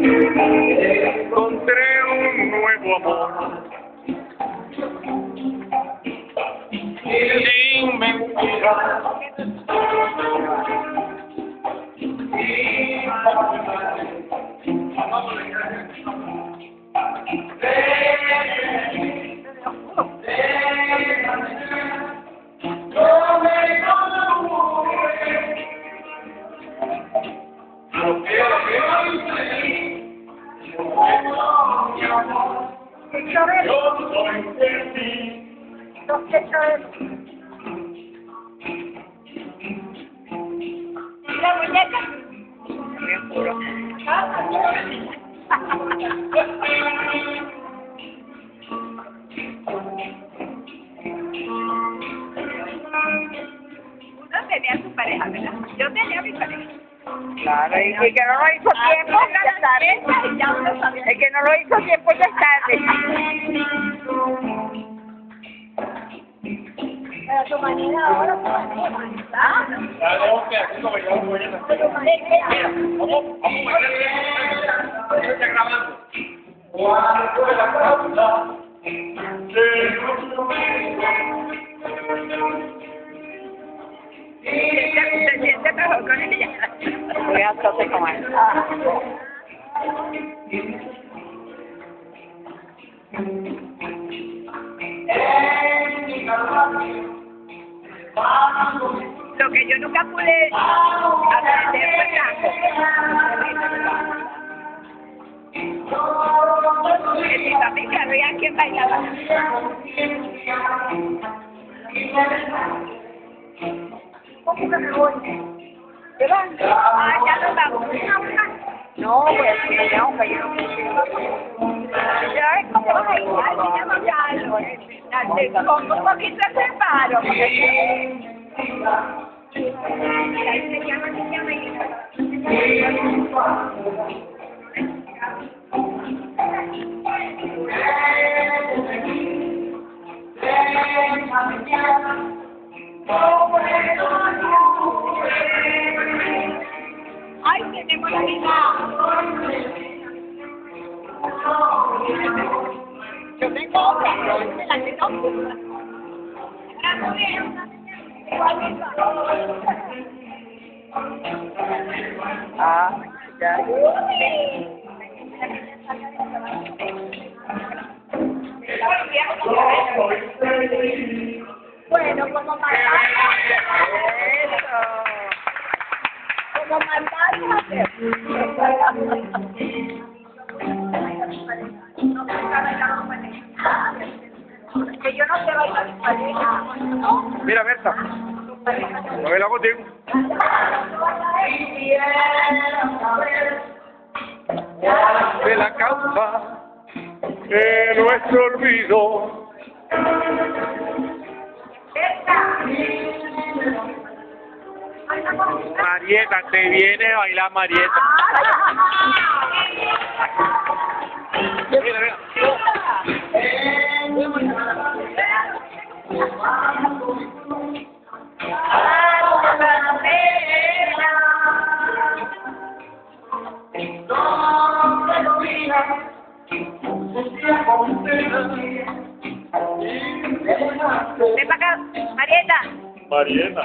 Encontré un nuevo amor. Sin mentiras. La muñeca. Uno tenía su pareja, ¿verdad? Yo tenía mi pareja. Claro, y que no lo hizo tiempo, ya es tarde. Ya uno sabía. El que no lo hizo tiempo, ya es tarde. Pero tu manera ahora, tu manera. ¿Ah? Vamos a está grabando. Se siente mejor con ella. Voy a hacer como él. Lo que yo nunca pude aprender fue canto. En mi familia había quien bailaba. ¿Cómo que me voy? ¿Te vas? Ah, ya nos vamos. No, pues sí, no, que yo no Ya es como vas a ir, ay, me llamo Carlos. Con un poquito de separo. Ahí se llama, Ay, tenemos la misma. Yo tengo otra, pero esta es la que no. Ah, ya. Bueno, como mandamos. Eso. Como mandamos. Que yo no sé bailar con pareja. Mira, Berta. No baila contigo. De la causa de nuestro olvido. Marieta, te viene a bailar Marieta. Mira, mira. Ven para acá, Marieta. Marieta.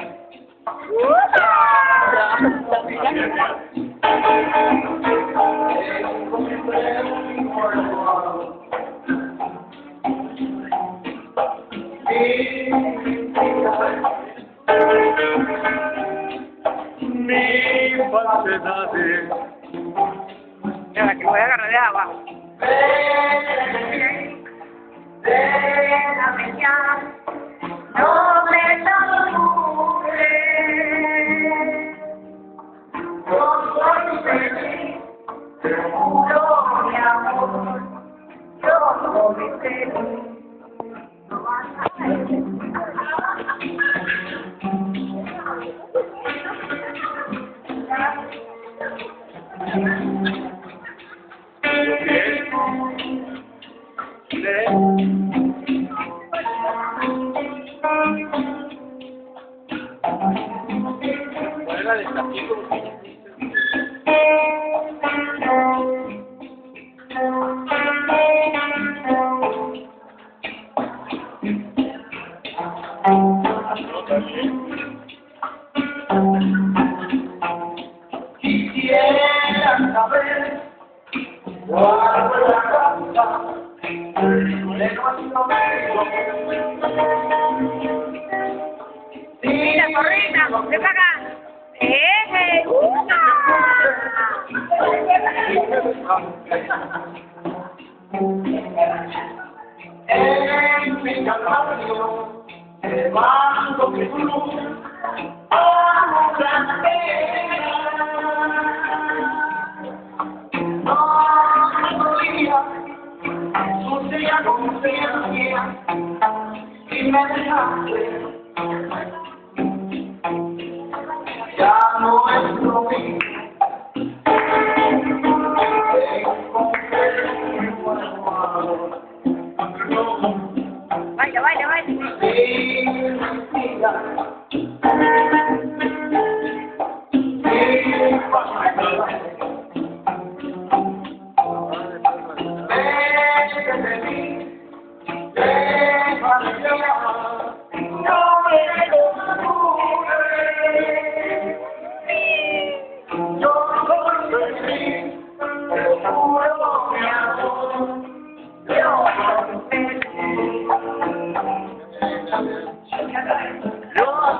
Mi falsedades. Mira, que voy a agarrar de abajo. No me torture. Yo soy feliz, te juro, mi amor. Yo soy feliz. No vas a ¿Cuál es la de Tapito? Mira, Corrina, ven para acá. En mi calvario, llevando mi cruz a una pena. No día, sucia conciencia, y me dejaste. Ya no es lo mismo. Baila, baila, baila.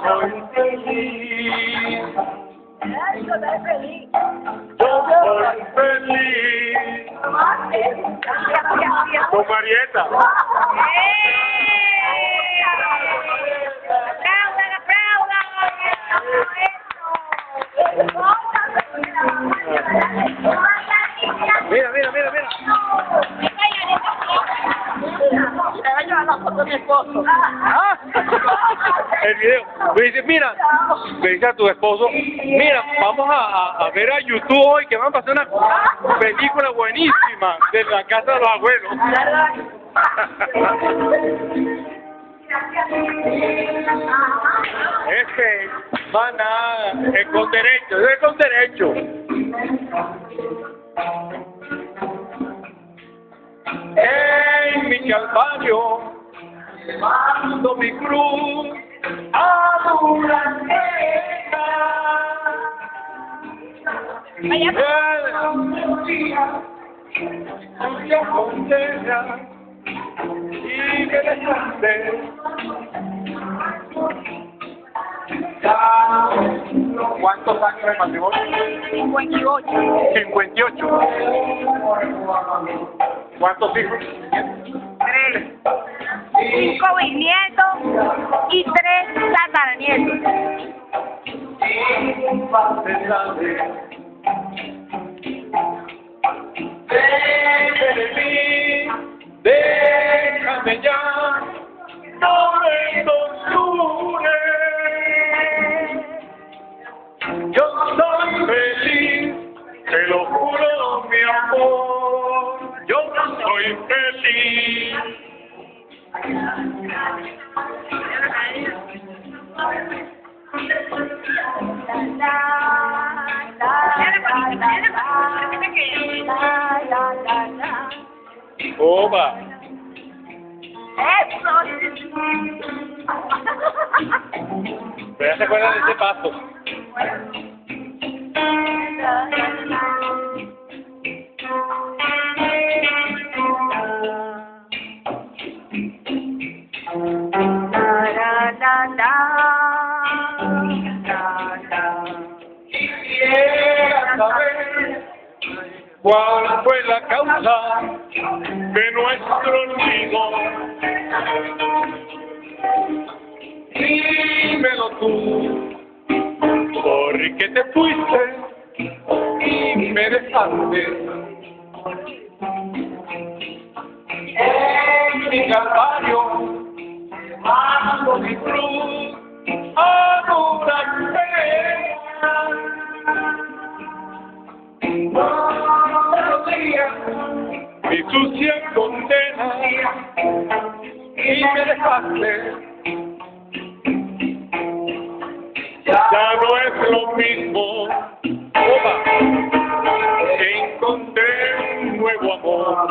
Soy feliz. Yo estoy feliz. Yo soy feliz. Con Marieta. ¡Aplaudan, aplaudan! Mira, mira, mira, mira. Me va a llevar la foto de mi esposo. Ah, el video. Me dice, mira, me dice a tu esposo, mira, vamos a ver a YouTube hoy que van a pasar una película buenísima de la casa de los abuelos. Este, van a, es con derecho, es con derecho. En mi calvario, llevando mi cruz a una pena. Tuya condena y me dejaste. ¿Cuántos años de matrimonio? 58. 58. ¿Cuántos hijos? 3. 5 bisnietos y 3 tataranietos. Vete de mí, déjame ya, no me tortures. Yo soy feliz, te lo juro, mi amor, yo soy feliz. Oba. Pero ya se acuerdan de ese paso. Quisiera saber cuál fue la causa de nuestro olvido. Dímelo tú, porque te fuiste y me dejaste. En mi calvario, llevando mi cruz a una pena. Todos los días mi sucia condena y me dejaste. Ya no es lo mismo, opa, encontré un nuevo amor.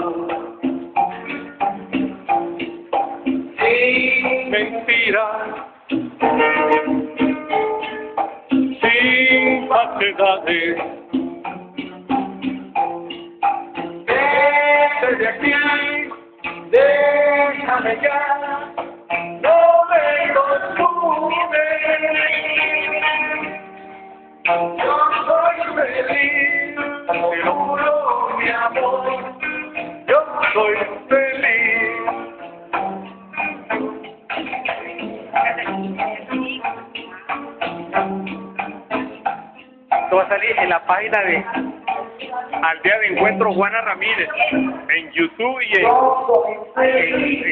Sin mentiras, sin falsedades. aquí, déjame ya, no me consume. Yo soy feliz, te lo juro, mi amor, yo soy feliz. Esto va a salir en la página de Aldea de Encuentro Juana Ramírez, en YouTube y en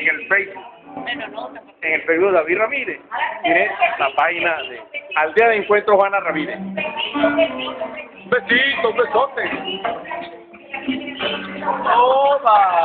el Facebook. En el Facebook David Ramírez. Tiene la página de Aldea de Encuentro Juana Ramírez. Besitos, besotes. ¡Oba!